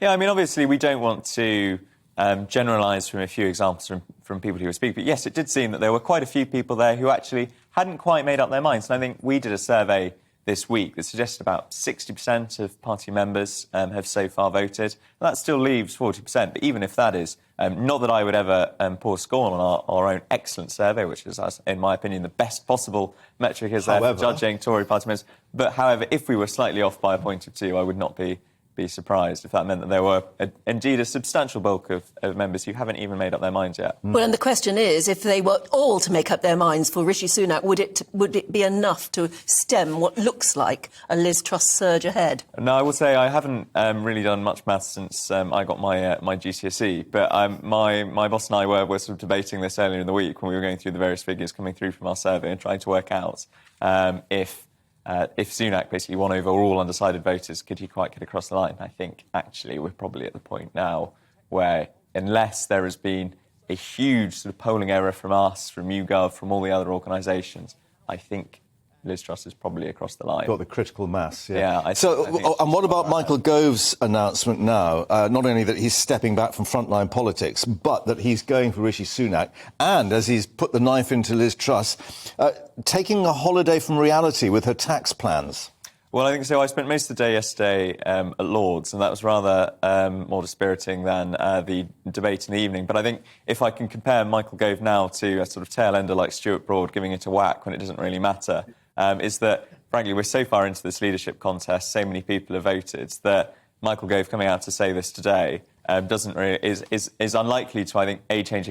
Yeah, I mean, obviously we don't want to generalise from a few examples from people who were speaking, but yes, it did seem that there were quite a few people there who actually hadn't quite made up their minds. And I think we did a survey this week that suggested about 60% of party members have so far voted. That still leaves 40%, but even if that is, not that I would ever pour scorn on our own excellent survey, which is, in my opinion, the best possible metric is there for judging Tory party members. But however, if we were slightly off by a point or two, I would not be surprised if that meant that there were indeed a substantial bulk of members who haven't even made up their minds yet. Well, and the question is, if they were all to make up their minds for Rishi Sunak, would it be enough to stem what looks like a Liz Truss surge ahead? No, I will say I haven't really done much maths since I got my GCSE, but my boss and I were sort of debating this earlier in the week when we were going through the various figures coming through from our survey and trying to work out if Sunak basically won over all undecided voters, could he quite get across the line? I think, actually, we're probably at the point now where, unless there has been a huge sort of polling error from us, from YouGov, from all the other organisations, I think Liz Truss is probably across the line. Got the critical mass, yeah. And what about Michael Gove's announcement now? Not only that he's stepping back from frontline politics, but that he's going for Rishi Sunak, and, as he's put the knife into Liz Truss, taking a holiday from reality with her tax plans. Well, I think so. I spent most of the day yesterday at Lord's, and that was rather more dispiriting than the debate in the evening. But I think if I can compare Michael Gove now to a sort of tail-ender like Stuart Broad giving it a whack when it doesn't really matter, is that, frankly, we're so far into this leadership contest, so many people have voted, that Michael Gove coming out to say this today is unlikely to, I think, A, change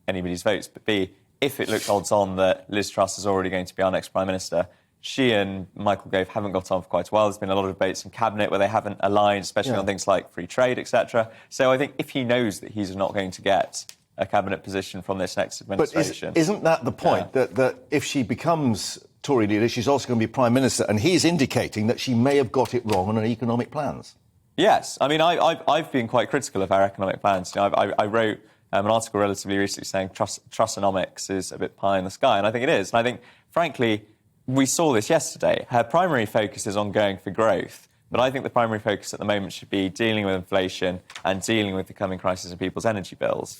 anybody's votes, but B, if it looks odds on that Liz Truss is already going to be our next Prime Minister, she and Michael Gove haven't got on for quite a while. There's been a lot of debates in Cabinet where they haven't aligned, especially on things like free trade, etc. So I think if he knows that he's not going to get a Cabinet position from this next administration... But isn't that the point, that if she becomes Tory leader, she's also going to be Prime Minister, and he's indicating that she may have got it wrong on her economic plans? Yes. I mean, I've been quite critical of our economic plans. You know, I wrote an article relatively recently saying Trussonomics is a bit pie in the sky, and I think it is. And I think, frankly, we saw this yesterday. Her primary focus is on going for growth, but I think the primary focus at the moment should be dealing with inflation and dealing with the coming crisis in people's energy bills.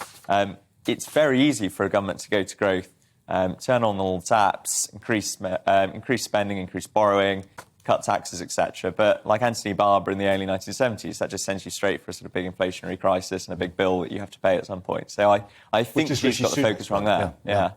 It's very easy for a government to go to growth, turn on all the taps, increase spending, increase borrowing, cut taxes, etc. But like Anthony Barber in the early 1970s, that just sends you straight for a sort of big inflationary crisis and a big bill that you have to pay at some point. So I think she's got the focus wrong there. Yeah.